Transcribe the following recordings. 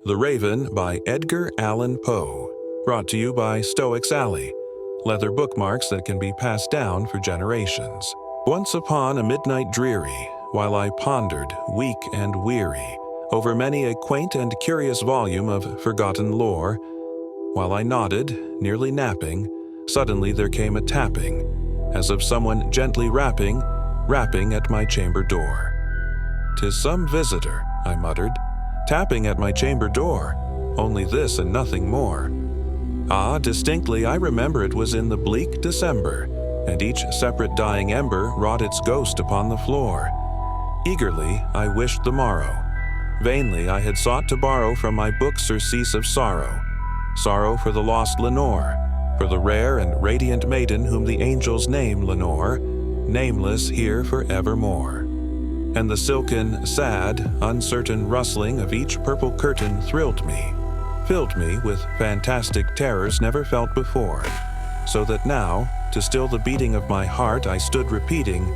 The Raven by Edgar Allan Poe. Brought to you by Stoics Alley. Leather bookmarks that can be passed down for generations. Once upon a midnight dreary, while I pondered, weak and weary, over many a quaint and curious volume of forgotten lore, while I nodded, nearly napping, suddenly there came a tapping, as of someone gently rapping at my chamber door. "'Tis some visitor," I muttered, "tapping at my chamber door, only this and nothing more." Ah, distinctly I remember it was in the bleak December, and each separate dying ember wrought its ghost upon the floor. Eagerly I wished the morrow. Vainly I had sought to borrow from my book surcease of sorrow. Sorrow for the lost Lenore, for the rare and radiant maiden whom the angels name Lenore, nameless here for evermore. And the silken, sad, uncertain rustling of each purple curtain thrilled me, filled me with fantastic terrors never felt before, so that now, to still the beating of my heart, I stood repeating,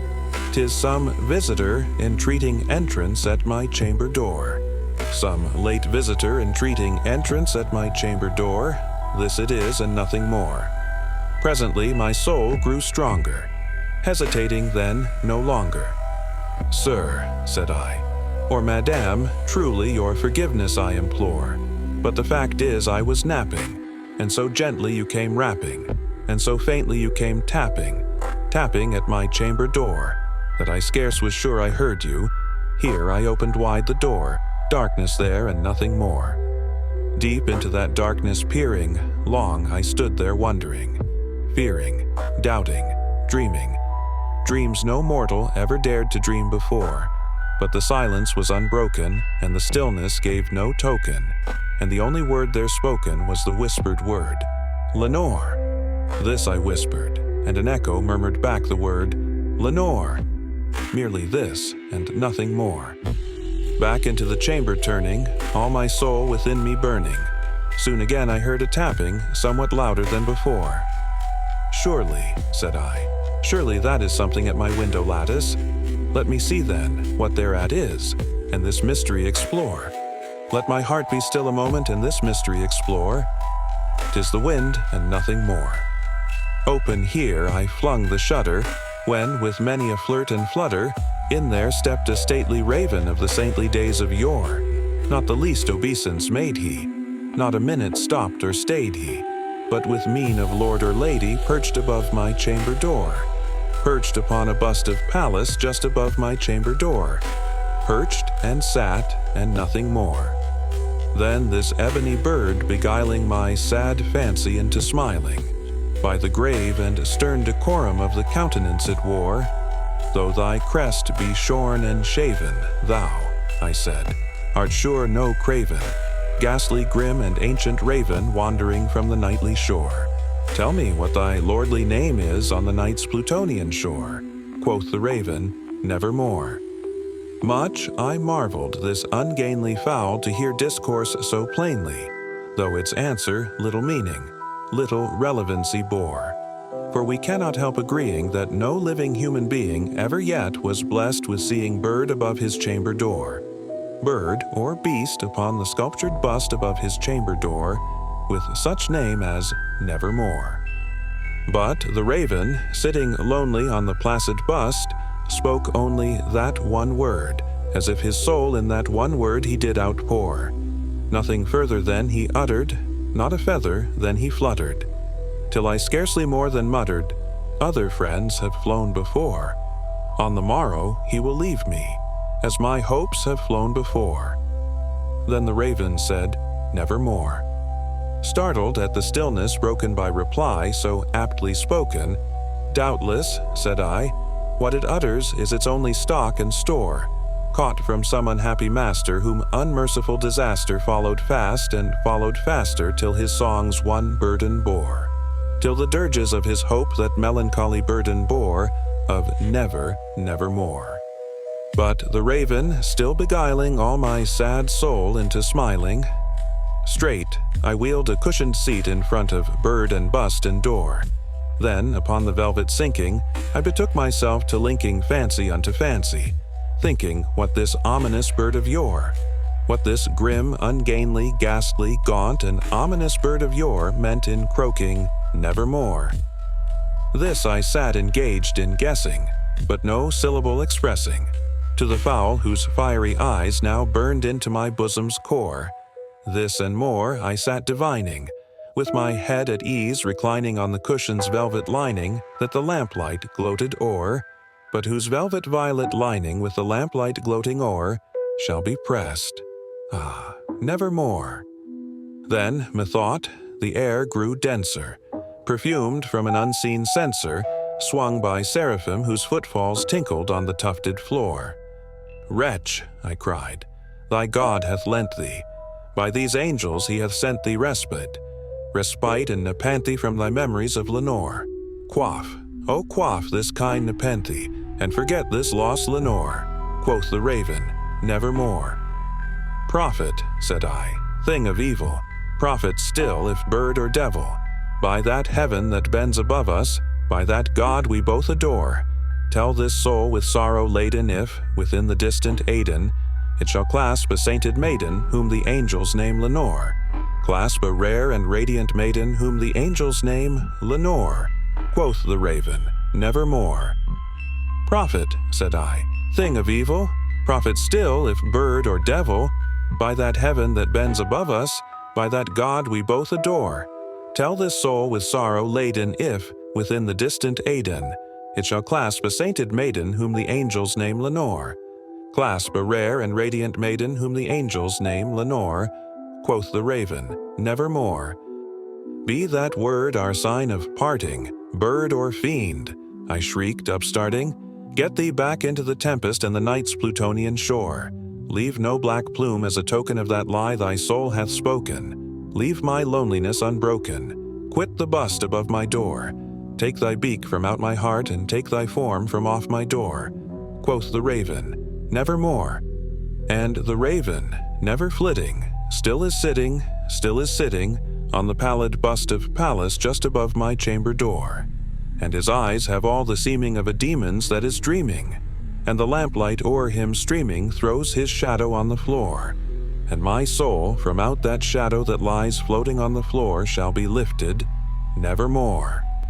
"'Tis some visitor entreating entrance at my chamber door. Some late visitor entreating entrance at my chamber door, this it is and nothing more." Presently my soul grew stronger, hesitating then no longer. "Sir," said I, "or Madame, truly your forgiveness I implore, but the fact is I was napping, and so gently you came rapping, and so faintly you came tapping at my chamber door, that I scarce was sure I heard you. Here I opened wide the door, darkness there and nothing more." Deep into that darkness peering, long I stood there wondering, fearing, doubting, dreaming, dreams no mortal ever dared to dream before. But the silence was unbroken, and the stillness gave no token, and the only word there spoken was the whispered word, "Lenore." This I whispered, and an echo murmured back the word, "Lenore." Merely this, and nothing more. Back into the chamber turning, all my soul within me burning. Soon again I heard a tapping, somewhat louder than before. "Surely," said I, "surely that is something at my window lattice. Let me see then what thereat is, and this mystery explore. Let my heart be still a moment and this mystery explore. 'Tis the wind and nothing more." Open here I flung the shutter, when, with many a flirt and flutter, in there stepped a stately raven of the saintly days of yore. Not the least obeisance made he, not a minute stopped or stayed he, but with mien of lord or lady perched above my chamber door, perched upon a bust of Pallas just above my chamber door, perched and sat and nothing more. Then this ebony bird beguiling my sad fancy into smiling, by the grave and stern decorum of the countenance it wore, "Though thy crest be shorn and shaven, thou," I said, "art sure no craven, ghastly grim and ancient raven wandering from the nightly shore. Tell me what thy lordly name is on the night's Plutonian shore." Quoth the raven, "Nevermore." Much I marveled this ungainly fowl to hear discourse so plainly, though its answer little meaning, little relevancy bore. For we cannot help agreeing that no living human being ever yet was blessed with seeing bird above his chamber door, bird or beast upon the sculptured bust above his chamber door, with such name as Nevermore. But the raven, sitting lonely on the placid bust, spoke only that one word, as if his soul in that one word he did outpour. Nothing further then he uttered, not a feather then he fluttered, till I scarcely more than muttered, "Other friends have flown before. On the morrow he will leave me, as my hopes have flown before." Then the raven said, "Nevermore." Startled at the stillness broken by reply so aptly spoken, "Doubtless," said I, "what it utters is its only stock and store, caught from some unhappy master whom unmerciful disaster followed fast and followed faster till his songs one burden bore, till the dirges of his hope that melancholy burden bore, of never, nevermore." But the raven, still beguiling all my sad soul into smiling, straight I wheeled a cushioned seat in front of bird and bust and door. Then, upon the velvet sinking, I betook myself to linking fancy unto fancy, thinking what this ominous bird of yore, what this grim, ungainly, ghastly, gaunt, and ominous bird of yore meant in croaking, "Nevermore." This I sat engaged in guessing, but no syllable expressing, to the fowl whose fiery eyes now burned into my bosom's core. This and more I sat divining, with my head at ease reclining on the cushion's velvet lining that the lamplight gloated o'er, but whose velvet violet lining with the lamplight gloating o'er shall be pressed. Ah, nevermore. Then, methought, the air grew denser, perfumed from an unseen censer, swung by seraphim whose footfalls tinkled on the tufted floor. "Wretch," I cried, "thy God hath lent thee. By these angels he hath sent thee respite and nepenthe from thy memories of Lenore. Quaff, oh quaff this kind nepenthe, and forget this lost Lenore." Quoth the raven, "Nevermore." "Prophet," said I, "thing of evil, prophet still if bird or devil, by that heaven that bends above us, by that God we both adore, tell this soul with sorrow laden if, within the distant Aidenn, it shall clasp a sainted maiden whom the angels name Lenore. Clasp a rare and radiant maiden whom the angels name Lenore." Quoth the raven, "Nevermore." "Prophet," said I, "thing of evil, prophet still if bird or devil, by that heaven that bends above us, by that God we both adore, tell this soul with sorrow laden if, within the distant Aidenn, it shall clasp a sainted maiden whom the angels name Lenore. Clasp a rare and radiant maiden whom the angels name Lenore." Quoth the raven, "Nevermore." "Be that word our sign of parting, bird or fiend," I shrieked, upstarting, "get thee back into the tempest and the night's Plutonian shore. Leave no black plume as a token of that lie thy soul hath spoken. Leave my loneliness unbroken. Quit the bust above my door. Take thy beak from out my heart and take thy form from off my door." Quoth the raven, "Nevermore." And the raven, never flitting, still is sitting on the pallid bust of Pallas just above my chamber door. And his eyes have all the seeming of a demon's that is dreaming, and the lamplight o'er him streaming throws his shadow on the floor. And my soul from out that shadow that lies floating on the floor shall be lifted nevermore.